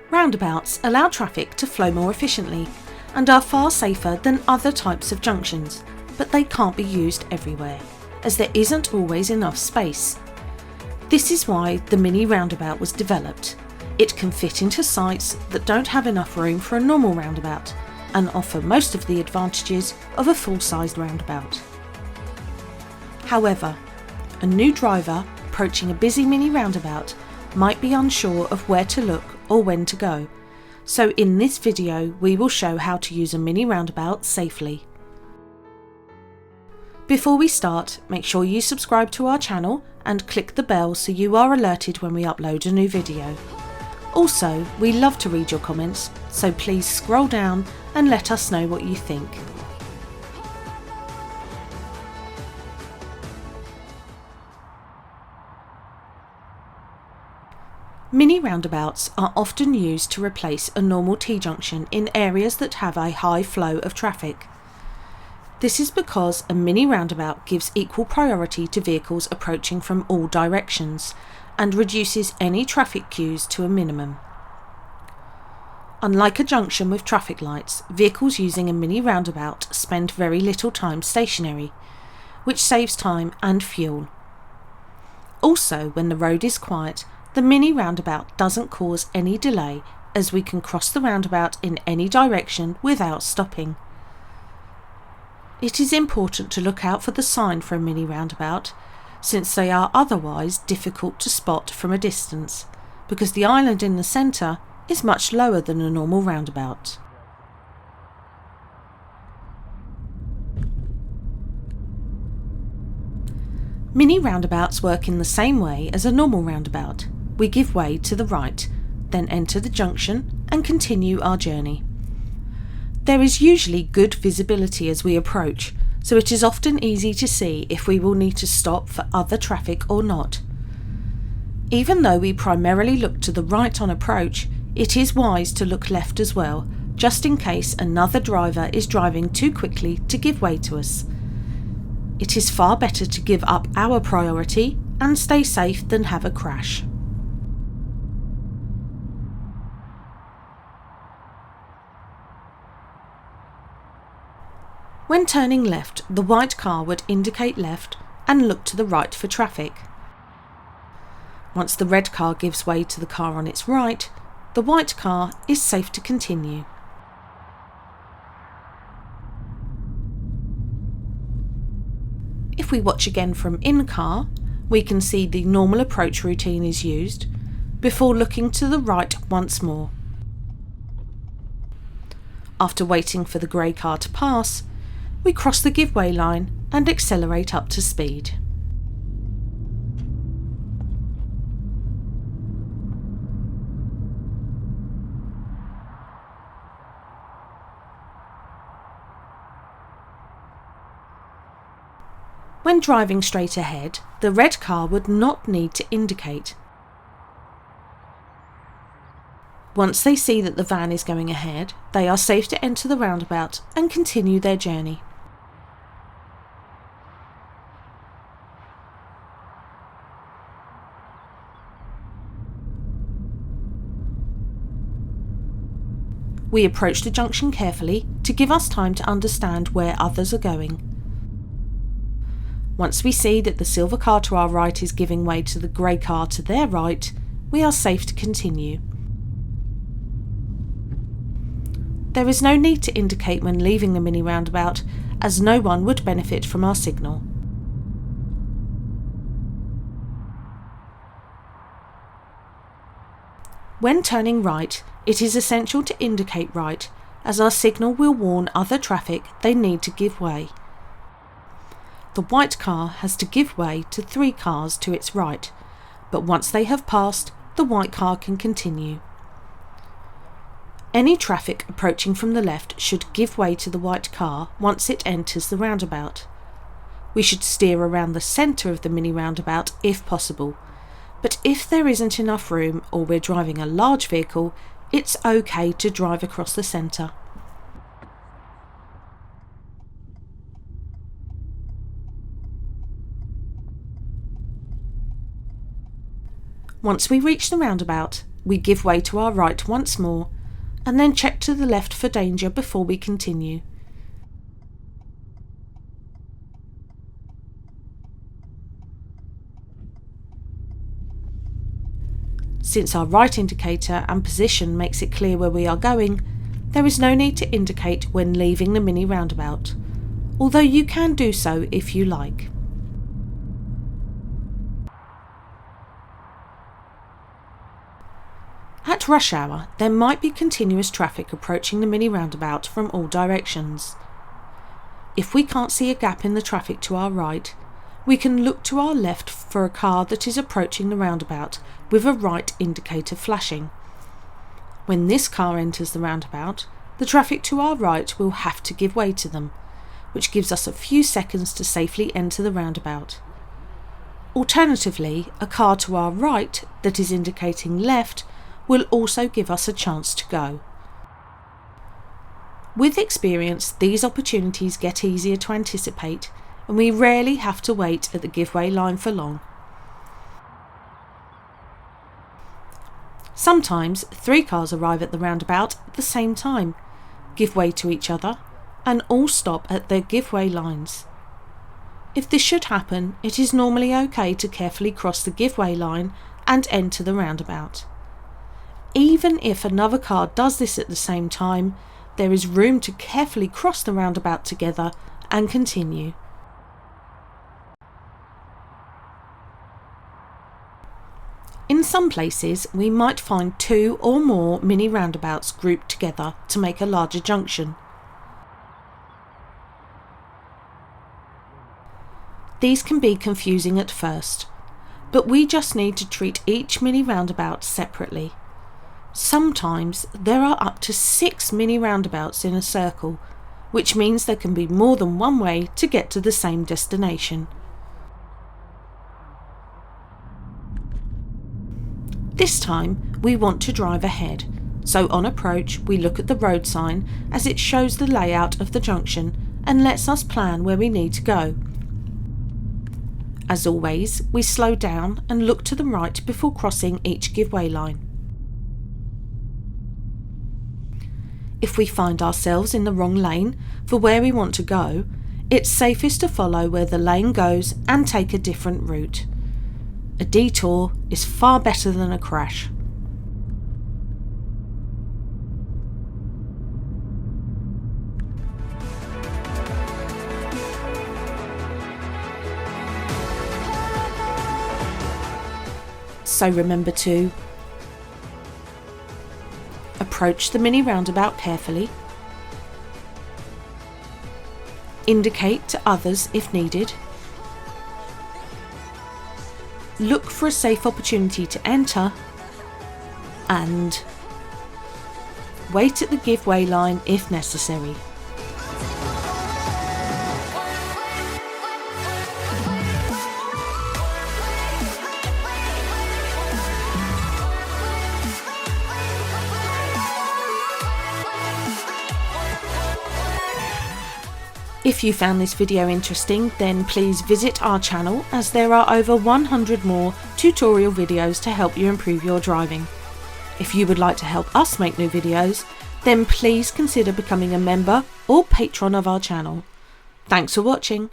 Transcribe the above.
Roundabouts allow traffic to flow more efficiently and are far safer than other types of junctions, but they can't be used everywhere, as there isn't always enough space. This is why the Mini-Roundabout was developed. It can fit into sites that don't have enough room for a normal roundabout and offer most of the advantages of a full-sized roundabout. However, a new driver approaching a busy Mini-Roundabout might be unsure of where to look or when to go, so in this video we will show how to use a Mini-Roundabout safely. Before we start, make sure you subscribe to our channel and click the bell so you are alerted when we upload a new video. Also, we love to read your comments, so please scroll down and let us know what you think. Mini-roundabouts are often used to replace a normal T-junction in areas that have a high flow of traffic. This is because a mini-roundabout gives equal priority to vehicles approaching from all directions and reduces any traffic queues to a minimum. Unlike a junction with traffic lights, vehicles using a mini-roundabout spend very little time stationary, which saves time and fuel. Also, when the road is quiet, the mini-roundabout doesn't cause any delay, as we can cross the roundabout in any direction without stopping. It is important to look out for the sign for a mini-roundabout, since they are otherwise difficult to spot from a distance, because the island in the centre is much lower than a normal roundabout. Mini-roundabouts work in the same way as a normal roundabout. We give way to the right, then enter the junction and continue our journey. There is usually good visibility as we approach, so it is often easy to see if we will need to stop for other traffic or not. Even though we primarily look to the right on approach, it is wise to look left as well, just in case another driver is driving too quickly to give way to us. It is far better to give up our priority and stay safe than have a crash. When turning left, the white car would indicate left and look to the right for traffic. Once the red car gives way to the car on its right, the white car is safe to continue. If we watch again from in-car, we can see the normal approach routine is used, before looking to the right once more. After waiting for the grey car to pass, we cross the give-way line and accelerate up to speed. When driving straight ahead, the red car would not need to indicate. Once they see that the van is going ahead, they are safe to enter the roundabout and continue their journey. We approach the junction carefully to give us time to understand where others are going. Once we see that the silver car to our right is giving way to the grey car to their right, we are safe to continue. There is no need to indicate when leaving the mini-roundabout, as no one would benefit from our signal. When turning right, it is essential to indicate right, as our signal will warn other traffic they need to give way. The white car has to give way to 3 cars to its right, but once they have passed, the white car can continue. Any traffic approaching from the left should give way to the white car once it enters the roundabout. We should steer around the centre of the mini-roundabout if possible, but if there isn't enough room or we're driving a large vehicle, it's okay to drive across the centre. Once we reach the roundabout, we give way to our right once more, and then check to the left for danger before we continue. Since our right indicator and position makes it clear where we are going, there is no need to indicate when leaving the mini roundabout, although you can do so if you like. At rush hour, there might be continuous traffic approaching the mini roundabout from all directions. If we can't see a gap in the traffic to our right, we can look to our left for a car that is approaching the roundabout with a right indicator flashing. When this car enters the roundabout, the traffic to our right will have to give way to them, which gives us a few seconds to safely enter the roundabout. Alternatively, a car to our right that is indicating left will also give us a chance to go. With experience, these opportunities get easier to anticipate, and we rarely have to wait at the give-way line for long. Sometimes 3 cars arrive at the roundabout at the same time, give way to each other, and all stop at their give-way lines. If this should happen, it is normally okay to carefully cross the give-way line and enter the roundabout. Even if another car does this at the same time, there is room to carefully cross the roundabout together and continue. In some places, we might find 2 or more mini roundabouts grouped together to make a larger junction. These can be confusing at first, but we just need to treat each mini roundabout separately. Sometimes there are up to 6 mini roundabouts in a circle, which means there can be more than one way to get to the same destination. This time we want to drive ahead, so on approach we look at the road sign as it shows the layout of the junction and lets us plan where we need to go. As always, we slow down and look to the right before crossing each give-way line. If we find ourselves in the wrong lane for where we want to go, it's safest to follow where the lane goes and take a different route. A detour is far better than a crash. So remember to approach the mini roundabout carefully, indicate to others if needed, look for a safe opportunity to enter, and wait at the give-way line if necessary. If you found this video interesting, then please visit our channel as there are over 100 more tutorial videos to help you improve your driving. If you would like to help us make new videos, then please consider becoming a member or patron of our channel. Thanks for watching.